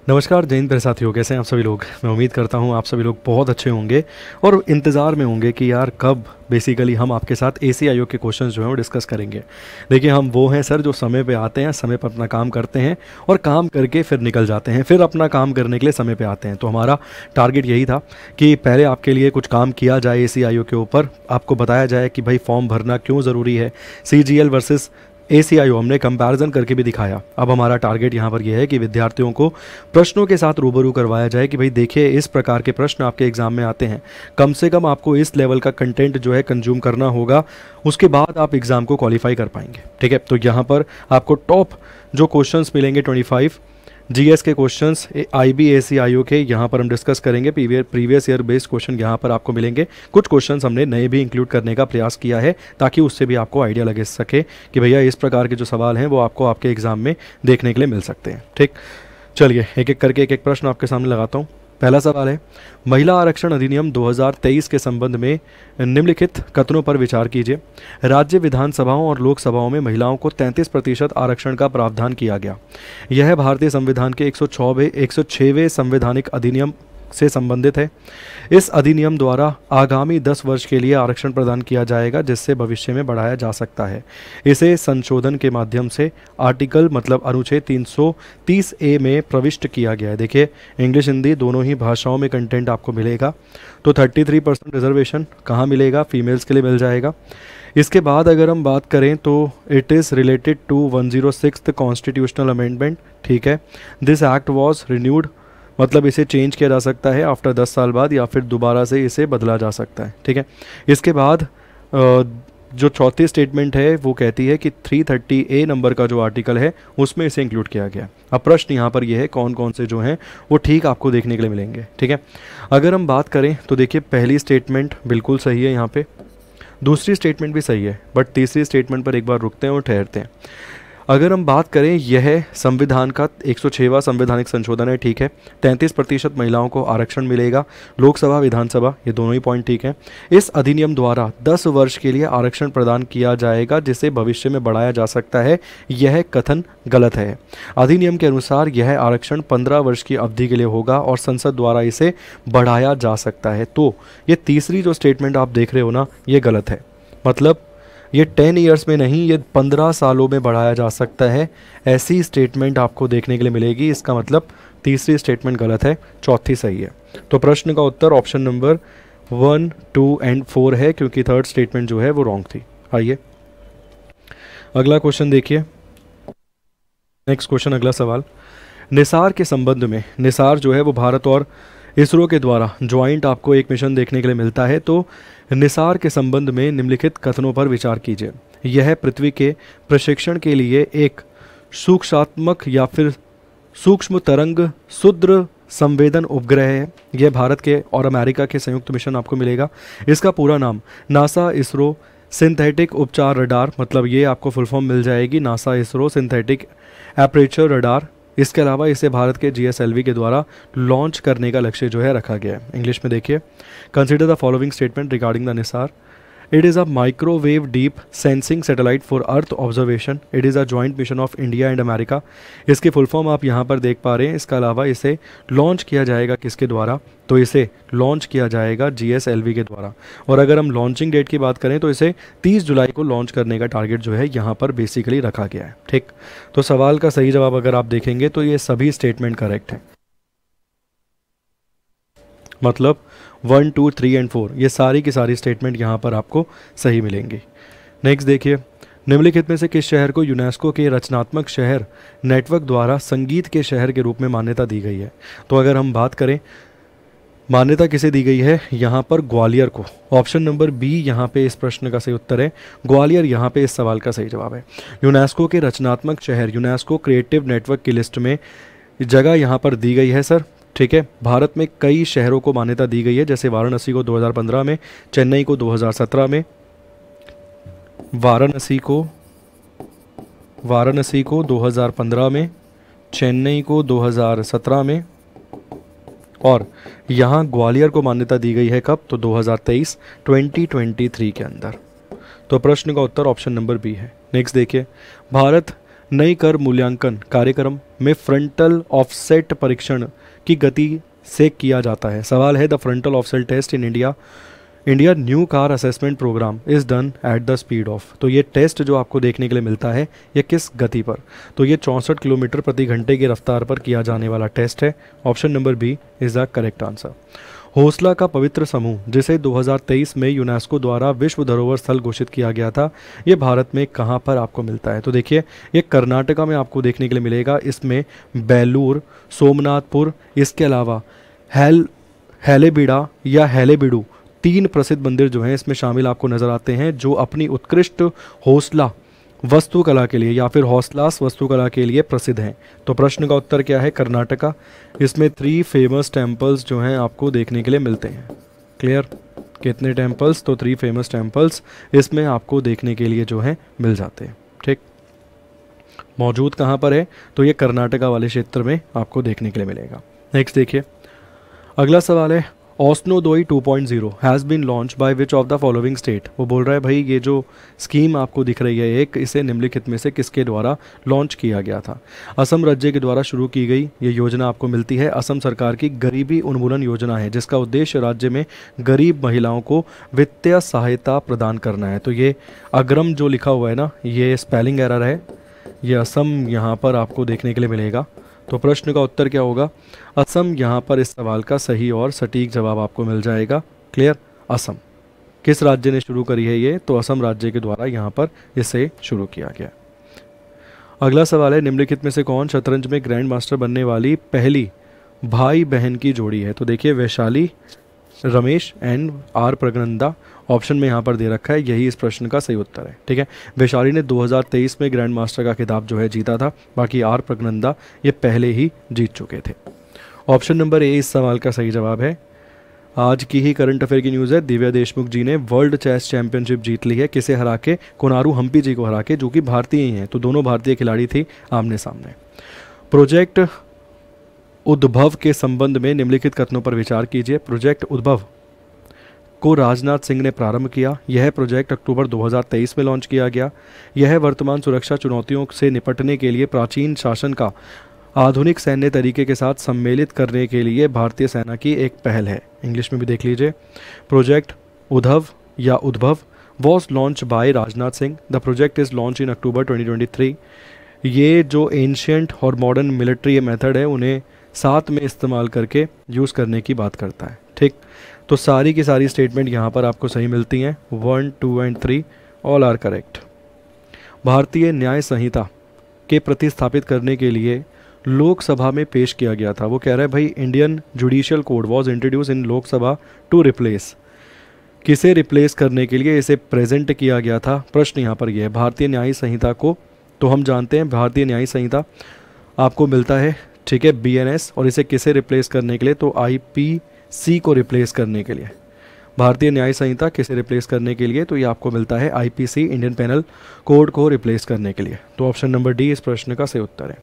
नमस्कार जय हिंद प्यारे साथियों, कैसे हैं आप सभी लोग। मैं उम्मीद करता हूं आप सभी लोग बहुत अच्छे होंगे और इंतज़ार में होंगे कि यार कब बेसिकली हम आपके साथ ACIO के क्वेश्चंस जो हैं वो डिस्कस करेंगे। देखिए, हम वो हैं सर जो समय पे आते हैं, समय पर अपना काम करते हैं और काम करके फिर निकल जाते हैं, फिर अपना काम करने के लिए समय पे आते हैं। तो हमारा टारगेट यही था कि पहले आपके लिए कुछ काम किया जाए ACIO के ऊपर, आपको बताया जाए कि भाई फॉर्म भरना क्यों ज़रूरी है। CGL वर्सेस ACIO हमने कंपैरिजन करके भी दिखाया। अब हमारा टारगेट यहाँ पर यह है कि विद्यार्थियों को प्रश्नों के साथ रूबरू करवाया जाए कि भाई देखिए, इस प्रकार के प्रश्न आपके एग्जाम में आते हैं, कम से कम आपको इस लेवल का कंटेंट जो है कंज्यूम करना होगा, उसके बाद आप एग्ज़ाम को क्वालिफाई कर पाएंगे। ठीक है, तो यहाँ पर आपको टॉप जो क्वेश्चंस मिलेंगे 25 GS के क्वेश्चंस IB ACIO के यहाँ पर हम डिस्कस करेंगे। प्रीवियस ईयर बेस्ड क्वेश्चन यहाँ पर आपको मिलेंगे। कुछ क्वेश्चंस हमने नए भी इंक्लूड करने का प्रयास किया है ताकि उससे भी आपको आइडिया लगे सके कि भैया इस प्रकार के जो सवाल हैं वो आपको आपके एग्जाम में देखने के लिए मिल सकते हैं। ठीक, चलिए एक एक करके एक प्रश्न आपके सामने लगाता हूँ। पहला सवाल है, महिला आरक्षण अधिनियम 2023 के संबंध में निम्नलिखित कथनों पर विचार कीजिए। राज्य विधानसभाओं और लोकसभाओं में महिलाओं को 33% आरक्षण का प्रावधान किया गया। यह भारतीय संविधान के 106वें संवैधानिक अधिनियम से संबंधित है। इस अधिनियम द्वारा आगामी 10 वर्ष के लिए आरक्षण प्रदान किया जाएगा, जिससे भविष्य में बढ़ाया जा सकता है। इसे संशोधन के माध्यम से आर्टिकल मतलब अनुच्छेद 330A में प्रविष्ट किया गया है। देखिए, इंग्लिश हिंदी दोनों ही भाषाओं में कंटेंट आपको मिलेगा। तो 33% रिजर्वेशन कहाँ मिलेगा? फीमेल्स के लिए मिल जाएगा। इसके बाद अगर हम बात करें तो it is related to 106th constitutional amendment. ठीक है, दिस एक्ट वॉज रिन्यूड, मतलब इसे चेंज किया जा सकता है आफ्टर 10 साल बाद, या फिर दोबारा से इसे बदला जा सकता है। ठीक है, इसके बाद जो चौथी स्टेटमेंट है वो कहती है कि 330A नंबर का जो आर्टिकल है उसमें इसे इंक्लूड किया गया। अब प्रश्न यहाँ पर यह है कौन कौन से जो हैं वो ठीक आपको देखने के लिए मिलेंगे। ठीक है, अगर हम बात करें तो देखिए, पहली स्टेटमेंट बिल्कुल सही है, यहाँ पे दूसरी स्टेटमेंट भी सही है, बट तीसरी स्टेटमेंट पर एक बार रुकते हैं और ठहरते हैं। अगर हम बात करें, यह संविधान का 106वां संवैधानिक संशोधन है। ठीक है, 33% महिलाओं को आरक्षण मिलेगा, लोकसभा विधानसभा ये दोनों ही पॉइंट ठीक है। इस अधिनियम द्वारा 10 वर्ष के लिए आरक्षण प्रदान किया जाएगा, जिसे भविष्य में बढ़ाया जा सकता है, यह कथन गलत है। अधिनियम के अनुसार यह आरक्षण 15 वर्ष की अवधि के लिए होगा और संसद द्वारा इसे बढ़ाया जा सकता है। तो ये तीसरी जो स्टेटमेंट आप देख रहे हो ना, ये गलत है। मतलब ये 10 ईयर्स में नहीं, ये 15 सालों में बढ़ाया जा सकता है, ऐसी स्टेटमेंट आपको देखने के लिए मिलेगी। इसका मतलब तीसरी स्टेटमेंट गलत है, चौथी सही है। तो प्रश्न का उत्तर ऑप्शन नंबर 1, 2 एंड 4 है, क्योंकि थर्ड स्टेटमेंट जो है वो रॉन्ग थी। आइए अगला क्वेश्चन देखिए। नेक्स्ट क्वेश्चन, अगला सवाल, निसार के संबंध में, निसार जो है वो भारत और इसरो के द्वारा ज्वाइंट आपको एक मिशन देखने के लिए मिलता है। तो निसार के संबंध में निम्नलिखित कथनों पर विचार कीजिए। यह पृथ्वी के प्रशिक्षण के लिए एक सूक्ष्मात्मक या फिर सूक्ष्म तरंग शुद्र संवेदन उपग्रह है। यह भारत के और अमेरिका के संयुक्त मिशन आपको मिलेगा। इसका पूरा नाम नासा इसरो सिंथेटिक उपचार रडार, मतलब ये आपको फुल फॉर्म मिल जाएगी, NASA ISRO synthetic aperture radar. इसके अलावा इसे भारत के GSLV के द्वारा लॉन्च करने का लक्ष्य जो है रखा गया है। इंग्लिश में देखिए, consider the following statement regarding the Nisar. It is a microwave deep sensing satellite for earth observation. It is a joint mission of India and America. इसकी फुल फॉर्म आप यहाँ पर देख पा रहे हैं। इसके अलावा इसे लॉन्च किया जाएगा किसके द्वारा? तो इसे लॉन्च किया जाएगा GSLV के द्वारा। और अगर हम लॉन्चिंग डेट की बात करें तो इसे 30 जुलाई को लॉन्च करने का टारगेट जो है यहाँ पर बेसिकली रखा गया है। ठीक, तो सवाल का सही जवाब अगर आप देखेंगे तो ये सभी स्टेटमेंट करेक्ट है, मतलब 1, 2, 3 एंड 4 ये सारी की सारी स्टेटमेंट यहाँ पर आपको सही मिलेंगी। नेक्स्ट देखिए, निम्नलिखित में से किस शहर को यूनेस्को के रचनात्मक शहर नेटवर्क द्वारा संगीत के शहर के रूप में मान्यता दी गई है? तो अगर हम बात करें मान्यता किसे दी गई है, यहाँ पर ग्वालियर को। ऑप्शन नंबर बी यहाँ पे इस प्रश्न का सही उत्तर है, ग्वालियर यहाँ पे इस सवाल का सही जवाब है। यूनेस्को के रचनात्मक शहर, यूनेस्को क्रिएटिव नेटवर्क की लिस्ट में जगह यहाँ पर दी गई है सर। ठीक है, भारत में कई शहरों को मान्यता दी गई है, जैसे वाराणसी को 2015 में, चेन्नई को 2017 में, वाराणसी को 2015 में, चेन्नई को 2017 में, और यहाँ ग्वालियर को मान्यता दी गई है कब? तो 2023 के अंदर। तो प्रश्न का उत्तर ऑप्शन नंबर बी है। नेक्स्ट देखिए, भारत नई कर मूल्यांकन कार्यक्रम में फ्रंटल ऑफसेट परीक्षण की गति से किया जाता है? सवाल है, the frontal offset test in India new car assessment programme is done at the speed of. तो ये टेस्ट जो आपको देखने के लिए मिलता है ये किस गति पर? तो ये 64 किलोमीटर प्रति घंटे की रफ्तार पर किया जाने वाला टेस्ट है। Option number B is the correct answer. हौसला का पवित्र समूह जिसे 2023 में यूनेस्को द्वारा विश्व धरोहर स्थल घोषित किया गया था, ये भारत में कहाँ पर आपको मिलता है? तो देखिए, ये कर्नाटका में आपको देखने के लिए मिलेगा। इसमें बेलूर, सोमनाथपुर, इसके अलावा हेलेबीडा या हेलेबीडू, 3 प्रसिद्ध मंदिर जो हैं इसमें शामिल आपको नज़र आते हैं, जो अपनी उत्कृष्ट हौसला वास्तुकला के लिए या फिर हौसलास वास्तुकला के लिए प्रसिद्ध हैं। तो प्रश्न का उत्तर क्या है? कर्नाटका। इसमें 3 फेमस टेम्पल्स जो हैं आपको देखने के लिए मिलते हैं। क्लियर? कितने टेम्पल्स? तो 3 फेमस टेम्पल्स इसमें आपको देखने के लिए जो हैं मिल जाते हैं। ठीक, मौजूद कहाँ पर है? तो ये कर्नाटका वाले क्षेत्र में आपको देखने के लिए मिलेगा। नेक्स्ट देखिए, अगला सवाल है, ओस्नो दोई 2.0 has been launch by which of the following state. वो बोल रहा है भाई ये जो स्कीम आपको दिख रही है एक, इसे निम्नलिखित में से किसके द्वारा लॉन्च किया गया था? असम राज्य के द्वारा शुरू की गई ये योजना आपको मिलती है असम सरकार की गरीबी उन्मूलन योजना है, जिसका उद्देश्य राज्य में गरीब महिलाओं को वित्तीय सहायता प्रदान करना है। तो ये अग्रम जो लिखा हुआ है ना, ये स्पेलिंग एरर है, ये असम यहाँ पर आपको देखने के लिए मिलेगा। तो प्रश्न का उत्तर क्या होगा? असम यहाँ पर इस सवाल का सही और सटीक जवाब आपको मिल जाएगा। क्लियर? असम। किस राज्य ने शुरू करी है ये? तो असम राज्य के द्वारा यहाँ पर इसे शुरू किया गया। अगला सवाल है, निम्नलिखित में से कौन शतरंज में ग्रैंड मास्टर बनने वाली पहली भाई बहन की जोड़ी है? तो देखिए, Vaishali Ramesh and R Praggnanandhaa option में यहाँ पर दे रखा है, यही इस प्रश्न का सही उत्तर है। ठीक है, वैशाली ने 2023 में ग्रैंड मास्टर का खिताब जो है जीता था, बाकी आर प्रगनंदा ये पहले ही जीत चुके थे। ऑप्शन नंबर ए इस सवाल का सही जवाब है। आज की ही करंट अफेयर की न्यूज़ है, दिव्या देशमुख जी ने वर्ल्ड चेस चैंपियनशिप जीत ली है। किसे हरा के? कोनारू हम्पी जी को हरा के, जो कि भारतीय ही हैं। तो दोनों भारतीय खिलाड़ी थी आमने सामने। प्रोजेक्ट उद्भव के संबंध में निम्नलिखित कथनों पर विचार कीजिए। प्रोजेक्ट उद्भव को राजनाथ सिंह ने प्रारंभ किया। यह प्रोजेक्ट अक्टूबर 2023 में लॉन्च किया गया। यह वर्तमान सुरक्षा चुनौतियों से निपटने के लिए प्राचीन शासन का आधुनिक सैन्य तरीके के साथ सम्मिलित करने के लिए भारतीय सेना की एक पहल है। इंग्लिश में भी देख लीजिए। प्रोजेक्ट उद्धव या Udbhav was launch by Rajnath Singh. The project is launch in October 2023। ये जो एंशियंट और मॉडर्न मिलिट्री मेथड है उन्हें साथ में इस्तेमाल करके यूज़ करने की बात करता है। ठीक, तो सारी की सारी स्टेटमेंट यहाँ पर आपको सही मिलती हैं। 1, 2 एंड 3 ऑल आर करेक्ट। भारतीय न्याय संहिता के प्रतिस्थापित करने के लिए लोकसभा में पेश किया गया था। वो कह रहा है भाई, Indian judicial code was introduce in Lok Sabha to replace. किसे रिप्लेस करने के लिए इसे प्रेजेंट किया गया था? प्रश्न यहाँ पर यह है। भारतीय न्याय संहिता को तो हम जानते हैं, भारतीय न्याय संहिता आपको मिलता है, ठीक है, BNS, और इसे किसे रिप्लेस करने के लिए? तो IPC को रिप्लेस करने के लिए। भारतीय न्याय संहिता किसे रिप्लेस करने के लिए? तो ये आपको मिलता है IPC, इंडियन पेनल कोड को रिप्लेस करने के लिए। तो ऑप्शन नंबर डी इस प्रश्न का सही उत्तर है।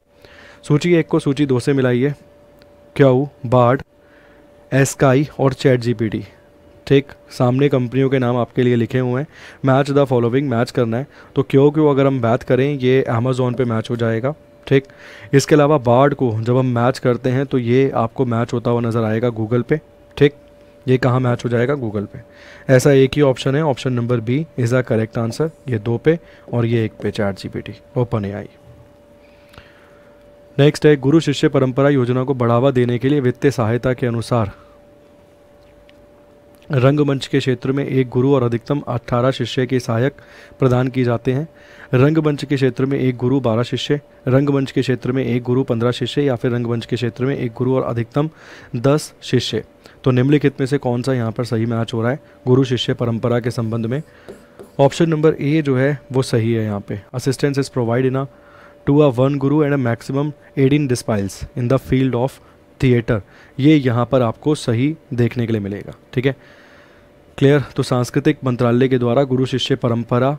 सूची 1 को सूची 2 से मिलाइए। क्यू, बार्ड, एस्काई और चैट GPT। ठीक, सामने कंपनियों के नाम आपके लिए लिखे हुए हैं। मैच द फॉलोइंग, मैच करना है। तो क्यों अगर हम बात करें, ये अमेजोन पे मैच हो जाएगा। ठीक, इसके अलावा बार्ड को जब हम मैच करते हैं तो ये आपको मैच होता हुआ नज़र आएगा गूगल पे। ठीक, ये कहाँ मैच हो जाएगा? Google Pay. ऐसा एक ही ऑप्शन है, option number B is the correct answer. ये 2 पे और ये 1 पे chat GPT, open AI। Next है, गुरु शिष्य परंपरा योजना को बढ़ावा देने के लिए वित्तीय सहायता के अनुसार रंगमंच के क्षेत्र में 1 गुरु और अधिकतम 18 शिष्य के सहायक प्रदान किए जाते हैं। रंगमंच के क्षेत्र में 1 गुरु 12 शिष्य, रंगमंच के क्षेत्र में 1 गुरु 15 शिष्य, या फिर रंगमंच के क्षेत्र में 1 गुरु और अधिकतम 10 शिष्य। तो निम्नलिखित में से कौन सा यहाँ पर सही मैच हो रहा है गुरु शिष्य परंपरा के संबंध में? ऑप्शन नंबर ए जो है वो सही है। यहाँ पे assistance is provide in to a 1 guru and a maximum 18 disciples in the field of theatre. ये यहाँ पर आपको सही देखने के लिए मिलेगा। ठीक है, क्लियर। तो सांस्कृतिक मंत्रालय के द्वारा गुरु शिष्य परंपरा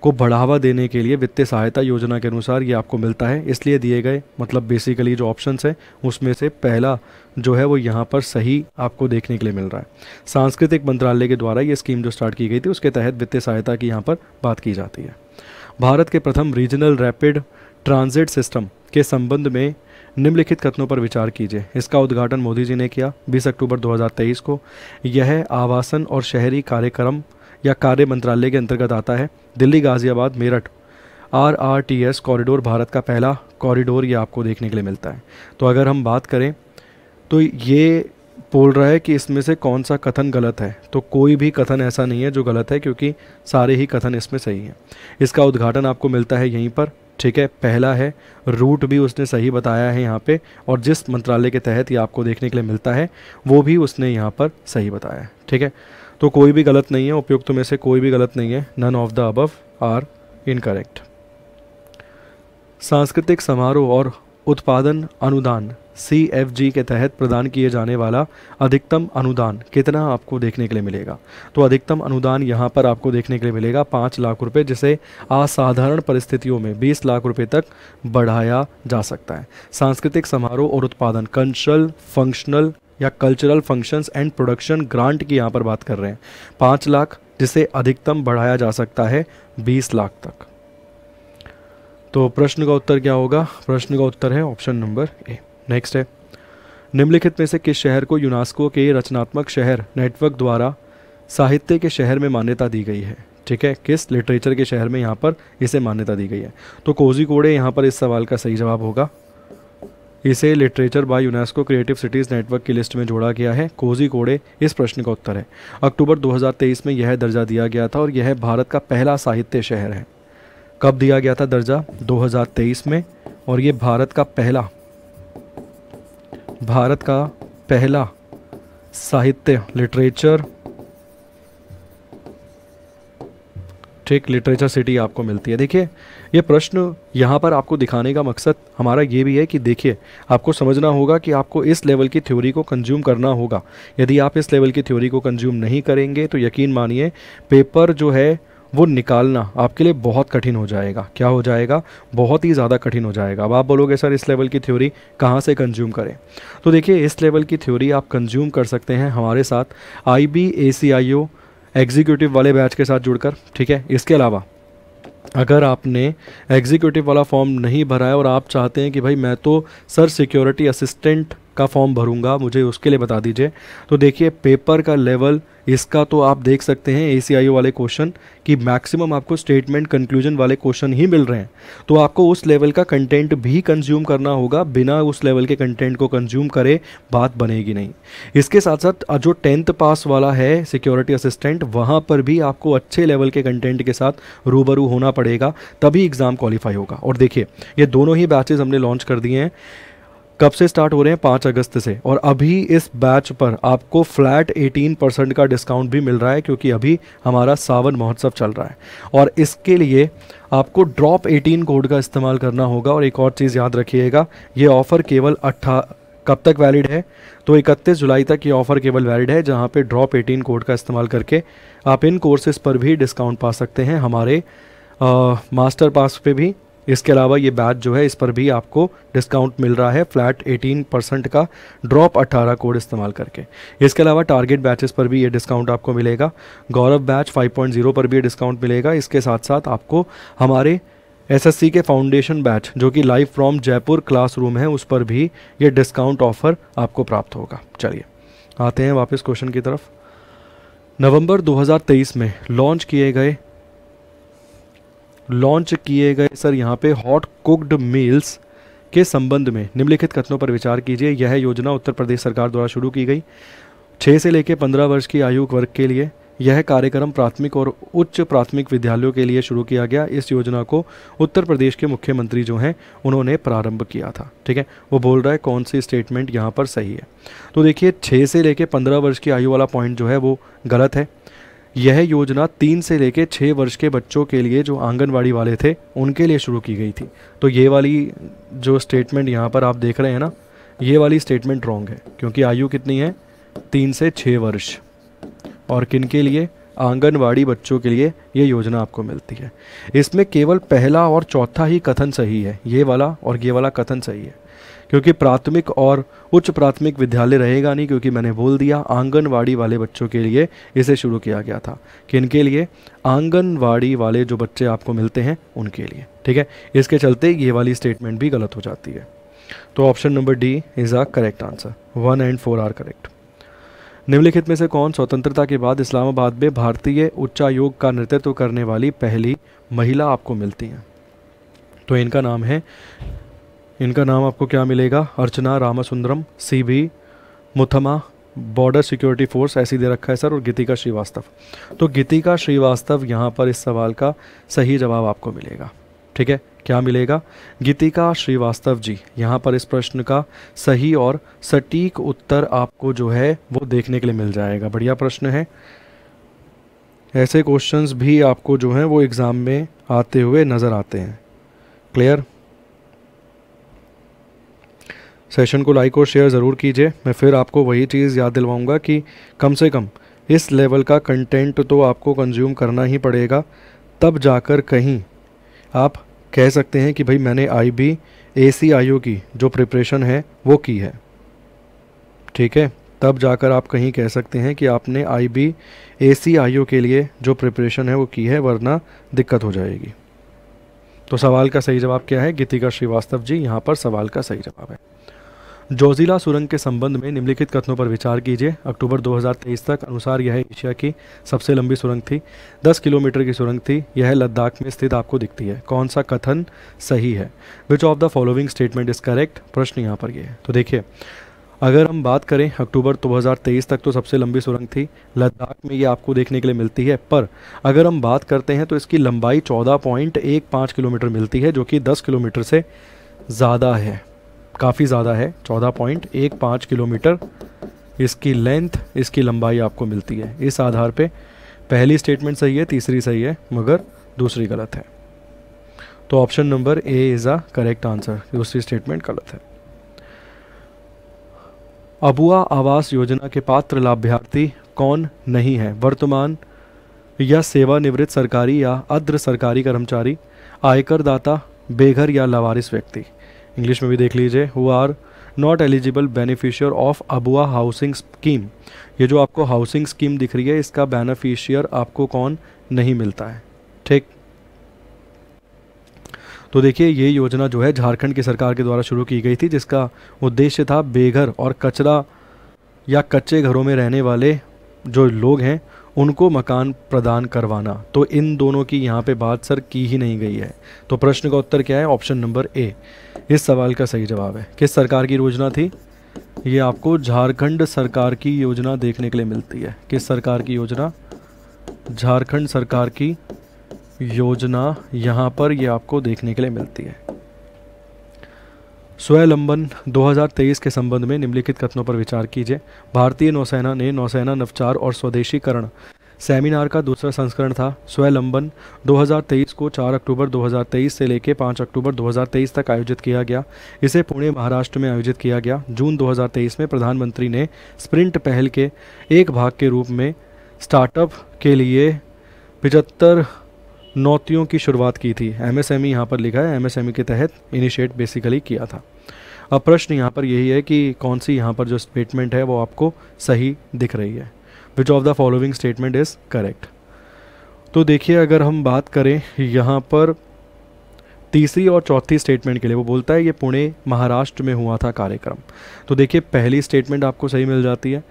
को बढ़ावा देने के लिए वित्तीय सहायता योजना के अनुसार ये आपको मिलता है, इसलिए दिए गए, मतलब बेसिकली जो ऑप्शंस है उसमें से पहला जो है वो यहाँ पर सही आपको देखने के लिए मिल रहा है। सांस्कृतिक मंत्रालय के द्वारा ये स्कीम जो स्टार्ट की गई थी उसके तहत वित्तीय सहायता की यहाँ पर बात की जाती है। भारत के प्रथम रीजनल रैपिड ट्रांजिट सिस्टम के संबंध में निम्नलिखित कथनों पर विचार कीजिए। इसका उद्घाटन मोदी जी ने किया 20 अक्टूबर 2023 को। यह आवासन और शहरी कार्यक्रम या कार्य मंत्रालय के अंतर्गत आता है। दिल्ली गाजियाबाद मेरठ RRTS कॉरिडोर भारत का पहला कॉरिडोर ये आपको देखने के लिए मिलता है। तो अगर हम बात करें तो ये बोल रहा है कि इसमें से कौन सा कथन गलत है, तो कोई भी कथन ऐसा नहीं है जो गलत है, क्योंकि सारे ही कथन इसमें सही हैं। इसका उद्घाटन आपको मिलता है यहीं पर, ठीक है। पहला है, रूट भी उसने सही बताया है यहाँ पे, और जिस मंत्रालय के तहत ये आपको देखने के लिए मिलता है वो भी उसने यहाँ पर सही बताया है, ठीक है। तो कोई भी गलत नहीं है, उपयुक्त में से कोई भी गलत नहीं है। None of the above are incorrect. सांस्कृतिक समारोह और उत्पादन अनुदान CFG के तहत प्रदान किए जाने वाला अधिकतम अनुदान कितना आपको देखने के लिए मिलेगा? तो अधिकतम अनुदान यहाँ पर आपको देखने के लिए मिलेगा 5 लाख रुपए, जिसे असाधारण परिस्थितियों में 20 लाख रुपए तक बढ़ाया जा सकता है। सांस्कृतिक समारोह और उत्पादन cultural functions and production grant की यहाँ पर बात कर रहे हैं। 5 लाख, जिसे अधिकतम बढ़ाया जा सकता है 20 लाख तक। तो प्रश्न का उत्तर क्या होगा? प्रश्न का उत्तर है ऑप्शन नंबर ए। नेक्स्ट है, निम्नलिखित में से किस शहर को यूनेस्को के रचनात्मक शहर नेटवर्क द्वारा साहित्य के शहर में मान्यता दी गई है? ठीक है, किस लिटरेचर के शहर में यहाँ पर इसे मान्यता दी गई है? तो कोझिकोडे यहाँ पर इस सवाल का सही जवाब होगा। इसे literature by UNESCO creative cities network की लिस्ट में जोड़ा गया है। कोझिकोडे इस प्रश्न का उत्तर है। अक्टूबर 2023 में यह दर्जा दिया गया था और यह भारत का पहला साहित्य शहर है। कब दिया गया था दर्जा? 2023 में, और ये भारत का पहला साहित्य लिटरेचर, ठीक, लिटरेचर सिटी आपको मिलती है। देखिए, ये प्रश्न यहाँ पर आपको दिखाने का मकसद हमारा ये भी है कि देखिए, आपको समझना होगा कि आपको इस लेवल की थ्योरी को कंज्यूम करना होगा। यदि आप इस लेवल की थ्योरी को कंज्यूम नहीं करेंगे तो यकीन मानिए पेपर जो है वो निकालना आपके लिए बहुत कठिन हो जाएगा। क्या हो जाएगा? बहुत ही ज़्यादा कठिन हो जाएगा। अब आप बोलोगे सर इस लेवल की थ्योरी कहाँ से कंज्यूम करें? तो देखिए, इस लेवल की थ्योरी आप कंज्यूम कर सकते हैं हमारे साथ IBACIO एग्जीक्यूटिव वाले बैच के साथ जुड़कर, ठीक है। इसके अलावा अगर आपने एग्जीक्यूटिव वाला फॉर्म नहीं भरा है और आप चाहते हैं कि भाई मैं तो सर सिक्योरिटी असिस्टेंट का फॉर्म भरूंगा, मुझे उसके लिए बता दीजिए, तो देखिए पेपर का लेवल इसका तो आप देख सकते हैं ACIO वाले क्वेश्चन कि मैक्सिमम आपको स्टेटमेंट कंक्लूजन वाले क्वेश्चन ही मिल रहे हैं। तो आपको उस लेवल का कंटेंट भी कंज्यूम करना होगा। बिना उस लेवल के कंटेंट को कंज्यूम करे बात बनेगी नहीं। इसके साथ साथ जो 10th पास वाला है सिक्योरिटी असिस्टेंट, वहाँ पर भी आपको अच्छे लेवल के कंटेंट के साथ रूबरू होना पड़ेगा, तभी एग्ज़ाम क्वालिफाई होगा। और देखिए, ये दोनों ही बैचेस हमने लॉन्च कर दिए हैं। कब से स्टार्ट हो रहे हैं? 5 अगस्त से। और अभी इस बैच पर आपको फ्लैट 18% का डिस्काउंट भी मिल रहा है, क्योंकि अभी हमारा सावन महोत्सव चल रहा है। और इसके लिए आपको ड्रॉप 18 कोड का इस्तेमाल करना होगा। और एक और चीज़ याद रखिएगा, ये ऑफ़र केवल कब तक वैलिड है? तो 31 जुलाई तक ये ऑफ़र केवल वैलिड है, जहाँ पे ड्रॉप 18 कोड का इस्तेमाल करके आप इन कोर्सेज़ पर भी डिस्काउंट पा सकते हैं, हमारे मास्टर पास पे भी। इसके अलावा ये बैच जो है इस पर भी आपको डिस्काउंट मिल रहा है फ्लैट 18% का ड्रॉप 18 कोड इस्तेमाल करके। इसके अलावा टारगेट बैचेस पर भी ये डिस्काउंट आपको मिलेगा। गौरव बैच 5.0 पर भी ये डिस्काउंट मिलेगा। इसके साथ साथ आपको हमारे SSC के फाउंडेशन बैच जो कि लाइव फ्रॉम जयपुर क्लासरूम है, उस पर भी ये डिस्काउंट ऑफर आपको प्राप्त होगा। चलिए आते हैं वापस क्वेश्चन की तरफ। नवंबर 2023 में लॉन्च किए गए सर यहाँ पे हॉट कुक्ड मील्स के संबंध में निम्नलिखित कथनों पर विचार कीजिए। यह योजना उत्तर प्रदेश सरकार द्वारा शुरू की गई। 6 से लेकर 15 वर्ष की आयु वर्ग के लिए यह कार्यक्रम प्राथमिक और उच्च प्राथमिक विद्यालयों के लिए शुरू किया गया। इस योजना को उत्तर प्रदेश के मुख्यमंत्री जो हैं उन्होंने प्रारंभ किया था। ठीक है, वो बोल रहा है कौन सी स्टेटमेंट यहाँ पर सही है। तो देखिए 6 से लेकर 15 वर्ष की आयु वाला पॉइंट जो है वो गलत है। यह योजना 3 से लेकर 6 वर्ष के बच्चों के लिए जो आंगनवाड़ी वाले थे उनके लिए शुरू की गई थी। तो ये वाली जो स्टेटमेंट यहाँ पर आप देख रहे हैं ना, ये वाली स्टेटमेंट रॉन्ग है, क्योंकि आयु कितनी है? 3 से 6 वर्ष। और किन के लिए? आंगनवाड़ी बच्चों के लिए ये योजना आपको मिलती है। इसमें केवल पहला और चौथा ही कथन सही है, ये वाला और ये वाला कथन सही है, क्योंकि प्राथमिक और उच्च प्राथमिक विद्यालय रहेगा नहीं, क्योंकि मैंने बोल दिया आंगनवाड़ी वाले बच्चों के लिए इसे शुरू किया गया था। किनके लिए? आंगनवाड़ी वाले जो बच्चे आपको मिलते हैं उनके लिए। ठीक है, इसके चलते ये वाली स्टेटमेंट भी गलत हो जाती है। तो option number D is a correct answer. 1 और 4 आर करेक्ट। निम्नलिखित में से कौन स्वतंत्रता के बाद इस्लामाबाद में भारतीय उच्चायोग का नेतृत्व करने वाली पहली महिला आपको मिलती है? तो इनका नाम आपको क्या मिलेगा? Archana Ramasundaram, C B Muthamma, Border Security Force ऐसी दे रखा है सर, और गीतिका श्रीवास्तव। तो गीतिका श्रीवास्तव यहाँ पर इस सवाल का सही जवाब आपको मिलेगा। ठीक है, क्या मिलेगा? गीतिका श्रीवास्तव जी यहाँ पर इस प्रश्न का सही और सटीक उत्तर आपको जो है वो देखने के लिए मिल जाएगा। बढ़िया प्रश्न है, ऐसे क्वेश्चंस भी आपको जो है वो एग्ज़ाम में आते हुए नज़र आते हैं। क्लियर? सेशन को लाइक और शेयर ज़रूर कीजिए। मैं फिर आपको वही चीज़ याद दिलवाऊंगा कि कम से कम इस लेवल का कंटेंट तो आपको कंज्यूम करना ही पड़ेगा, तब जाकर कहीं आप कह सकते हैं कि भाई मैंने IB ACIO की जो प्रिपरेशन है वो की है। ठीक है, तब जाकर आप कहीं कह सकते हैं कि आपने IB ACIO के लिए जो प्रिपरेशन है वो की है, वरना दिक्कत हो जाएगी। तो सवाल का सही जवाब क्या है? गीतिका श्रीवास्तव जी यहाँ पर सवाल का सही जवाब है। जोजिला सुरंग के संबंध में निम्नलिखित कथनों पर विचार कीजिए। अक्टूबर 2023 तक अनुसार यह एशिया की सबसे लंबी सुरंग थी, 10 किलोमीटर की सुरंग थी, यह लद्दाख में स्थित आपको दिखती है। कौन सा कथन सही है? विच of the following statement is correct? प्रश्न यहाँ पर ये है। तो देखिए, अगर हम बात करें अक्टूबर 2023 तक तो सबसे लंबी सुरंग थी, लद्दाख में ये आपको देखने के लिए मिलती है। पर अगर हम बात करते हैं तो इसकी लंबाई 14.15 किलोमीटर मिलती है, जो कि 10 किलोमीटर से ज़्यादा है, काफ़ी ज़्यादा है। 14.15 किलोमीटर इसकी लेंथ, इसकी लंबाई आपको मिलती है। इस आधार पे पहली स्टेटमेंट सही है, तीसरी सही है, मगर दूसरी गलत है। तो option number A is a correct answer, दूसरी स्टेटमेंट गलत है। अबुआ आवास योजना के पात्र लाभार्थी कौन नहीं है? वर्तमान या सेवानिवृत्त सरकारी या अर्ध सरकारी कर्मचारी, आयकर दाता, बेघर या लावारिस व्यक्ति। इंग्लिश में भी देख लीजिए। Who are not eligible beneficiary of Abua housing scheme. ये जो आपको हाउसिंग स्कीम दिख रही है, इसका बेनिफिशियर आपको कौन नहीं मिलता है? ठीक, तो देखिए ये योजना जो है झारखंड की सरकार के द्वारा शुरू की गई थी, जिसका उद्देश्य था बेघर और कचरा या कच्चे घरों में रहने वाले जो लोग हैं उनको मकान प्रदान करवाना। तो इन दोनों की यहाँ पे बात सर की ही नहीं गई है। तो प्रश्न का उत्तर क्या है? ऑप्शन नंबर ए इस सवाल का सही जवाब है। किस सरकार की योजना थी? ये आपको झारखंड सरकार की योजना देखने के लिए मिलती है। किस सरकार की योजना? झारखंड सरकार की योजना यहाँ पर ये आपको देखने के लिए मिलती है। स्वावलंबन 2023 के संबंध में निम्नलिखित कथनों पर विचार कीजिए। भारतीय नौसेना ने नौसेना नवचार और स्वदेशीकरण सेमिनार का दूसरा संस्करण था स्वावलंबन 2023 को 4 अक्टूबर 2023 से लेकर 5 अक्टूबर 2023 तक आयोजित किया गया। इसे पुणे महाराष्ट्र में आयोजित किया गया। जून 2023 में प्रधानमंत्री ने स्प्रिंट पहल के एक भाग के रूप में स्टार्टअप के लिए 75 नौतियों की शुरुआत की थी। MSME यहाँ पर लिखा है, MSME के तहत इनिशिएट बेसिकली किया था। अब प्रश्न यहाँ पर यही है कि कौन सी यहाँ पर जो स्टेटमेंट है वो आपको सही दिख रही है। विच of the following statement is correct? तो देखिए अगर हम बात करें यहाँ पर तीसरी और चौथी स्टेटमेंट के लिए, वो बोलता है ये पुणे महाराष्ट्र में हुआ था कार्यक्रम। तो देखिए पहली स्टेटमेंट आपको सही मिल जाती है,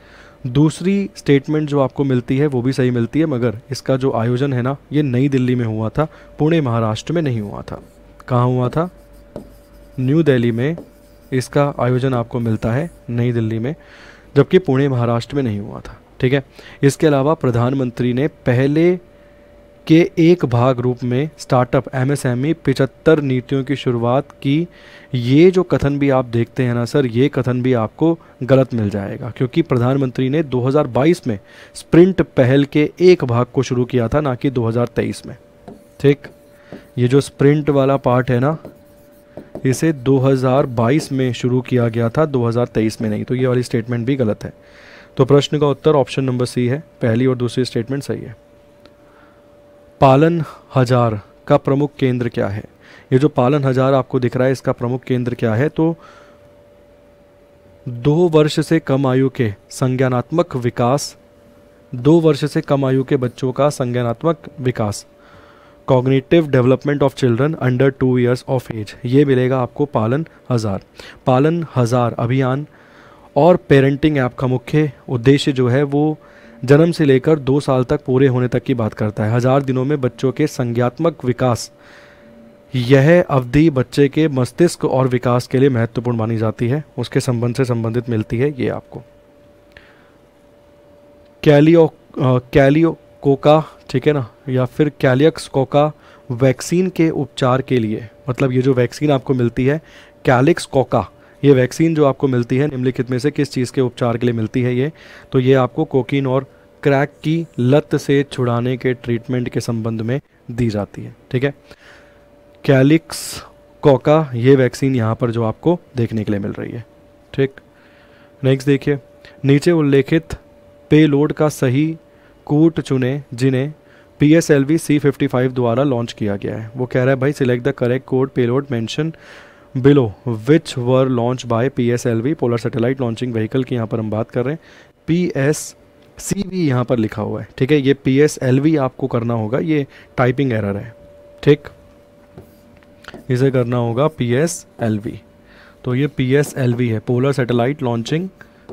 दूसरी स्टेटमेंट जो आपको मिलती है वो भी सही मिलती है, मगर इसका जो आयोजन है ना ये नई दिल्ली में हुआ था, पुणे महाराष्ट्र में नहीं हुआ था। कहाँ हुआ था? न्यू दिल्ली में इसका आयोजन आपको मिलता है, नई दिल्ली में, जबकि पुणे महाराष्ट्र में नहीं हुआ था। ठीक है, इसके अलावा प्रधानमंत्री ने पहले के एक भाग रूप में स्टार्टअप MSME 75 नीतियों की शुरुआत की। ये जो कथन भी आप देखते हैं ना सर, ये कथन भी आपको गलत मिल जाएगा, क्योंकि प्रधानमंत्री ने 2022 में स्प्रिंट पहल के एक भाग को शुरू किया था, ना कि 2023 में। ठीक, ये जो स्प्रिंट वाला पार्ट है ना, इसे 2022 में शुरू किया गया था, 2023 में नहीं। तो ये वाली स्टेटमेंट भी गलत है। तो प्रश्न का उत्तर ऑप्शन नंबर सी है, पहली और दूसरी स्टेटमेंट सही है। पालन हजार का प्रमुख केंद्र क्या है? ये जो पालन हजार आपको दिख रहा है, इसका प्रमुख केंद्र क्या है? तो 2 वर्ष से कम आयु के संज्ञानात्मक विकास, 2 वर्ष से कम आयु के बच्चों का संज्ञानात्मक विकास, cognitive development of children under 2 years of age, ये मिलेगा आपको पालन हज़ार। पालन हज़ार अभियान और पेरेंटिंग ऐप का मुख्य उद्देश्य जो है वो जन्म से लेकर 2 साल तक पूरे होने तक की बात करता है। 1000 दिनों में बच्चों के संज्ञात्मक विकास, यह अवधि बच्चे के मस्तिष्क और विकास के लिए महत्वपूर्ण मानी जाती है, उसके संबंध से संबंधित मिलती है ये आपको। कैलियोकोका, ठीक है ना, या फिर कैलियक्सकोका वैक्सीन के उपचार के लिए, मतलब ये जो वैक्सीन आपको मिलती है कैलिक्सकोका, ये वैक्सीन जो आपको मिलती है निम्नलिखित में से किस चीज़ के उपचार के लिए मिलती है ये, तो ये आपको कोकीन और क्रैक की लत से छुड़ाने के ट्रीटमेंट के संबंध में दी जाती है। ठीक है, कैलिक्सकोका ये वैक्सीन यहाँ पर जो आपको देखने के लिए मिल रही है। ठीक, नेक्स्ट देखिए, नीचे उल्लेखित पेलोड का सही कूट चुने जिन्हें PSLV C55 द्वारा लॉन्च किया गया है। वो कह रहा है भाई select the correct code payload mention below which were launch by PSLV polar satellite launching vehicle की यहाँ पर हम बात कर रहे हैं। PSCV यहाँ पर लिखा हुआ है, ठीक है, ये PSLV आपको करना होगा, ये टाइपिंग एरर है। ठीक, इसे करना होगा PSLV, तो ये PSLV है polar satellite launching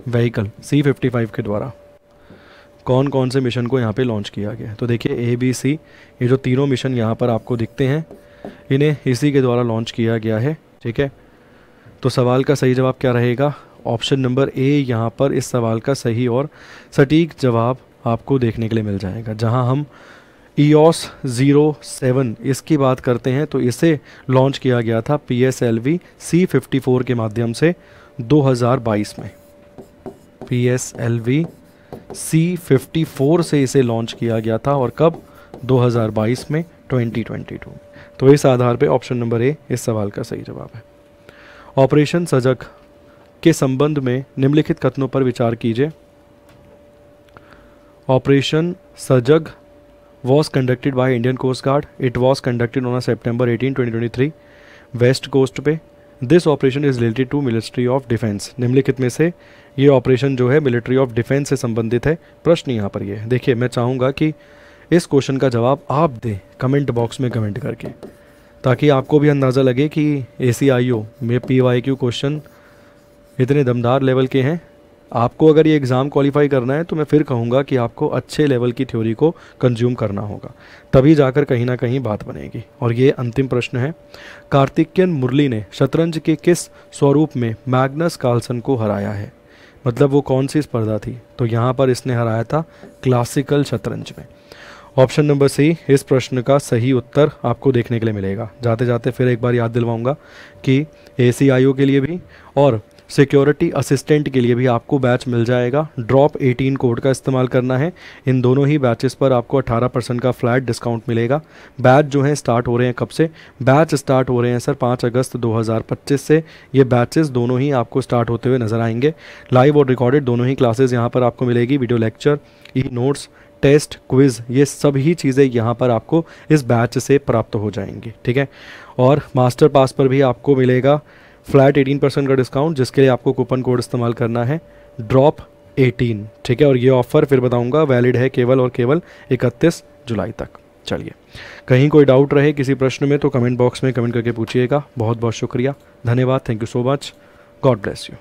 vehicle C55 के द्वारा कौन कौन से मिशन को यहाँ पे लॉन्च किया गया है। तो देखिए ABC, ये जो तीनों मिशन यहाँ पर आपको दिखते हैं इन्हें इसी के द्वारा लॉन्च किया गया है। ठीक है, तो सवाल का सही जवाब क्या रहेगा? ऑप्शन नंबर A यहाँ पर इस सवाल का सही और सटीक जवाब आपको देखने के लिए मिल जाएगा। जहाँ हम EOS 07 इसकी बात करते हैं तो इसे लॉन्च किया गया था PSLV C54 के माध्यम से 2022 में। PSLV C54 से इसे लॉन्च किया गया था और कब? 2022 में, 2022। तो इस आधार पे ऑप्शन नंबर A इस सवाल का सही जवाब है। ऑपरेशन सजग के संबंध में निम्नलिखित कथनों पर विचार कीजिए। ऑपरेशन सजग was conducted by Indian Coast Guard. It was conducted on September 18, 2023 west coast पे। This operation is related to military of defence. निम्नलिखित में से ये ऑपरेशन जो है मिलिट्री ऑफ डिफेंस से संबंधित है। प्रश्न यहाँ पर ये है, देखिए मैं चाहूँगा कि इस क्वेश्चन का जवाब आप दें कमेंट बॉक्स में कमेंट करके, ताकि आपको भी अंदाज़ा लगे कि ACIO में PYQ क्वेश्चन इतने दमदार लेवल के हैं। आपको अगर ये एग्ज़ाम क्वालिफाई करना है तो मैं फिर कहूँगा कि आपको अच्छे लेवल की थ्योरी को कंज्यूम करना होगा, तभी जाकर कहीं ना कहीं बात बनेगी। और ये अंतिम प्रश्न है, कार्तिकेयन मुरली ने शतरंज के किस स्वरूप में मैग्नस कार्लसन को हराया है? मतलब वो कौन सी स्पर्धा थी? तो यहाँ पर इसने हराया था क्लासिकल शतरंज में। ऑप्शन नंबर C इस प्रश्न का सही उत्तर आपको देखने के लिए मिलेगा। जाते जाते फिर एक बार याद दिलवाऊंगा कि ACIO के लिए भी और सिक्योरिटी असिस्टेंट के लिए भी आपको बैच मिल जाएगा। ड्रॉप 18 कोड का इस्तेमाल करना है। इन दोनों ही बैचेस पर आपको 18% का फ्लैट डिस्काउंट मिलेगा। बैच जो है स्टार्ट हो रहे हैं कब से? बैच स्टार्ट हो रहे हैं सर 5 अगस्त 2025 से। ये बैचेस दोनों ही आपको स्टार्ट होते हुए नजर आएंगे। लाइव और रिकॉर्डेड दोनों ही क्लासेस यहाँ पर आपको मिलेगी। Video lecture, notes, test, quiz, ये सभी चीज़ें यहाँ पर आपको इस बैच से प्राप्त हो जाएंगी। ठीक है, और मास्टर पास पर भी आपको मिलेगा फ्लैट 18% का डिस्काउंट, जिसके लिए आपको कूपन कोड इस्तेमाल करना है ड्रॉप 18। ठीक है, और ये ऑफ़र फिर बताऊंगा वैलिड है केवल और केवल 31 जुलाई तक। चलिए, कहीं कोई डाउट रहे किसी प्रश्न में तो कमेंट बॉक्स में कमेंट करके पूछिएगा। बहुत बहुत शुक्रिया, धन्यवाद, thank you so much, God bless you.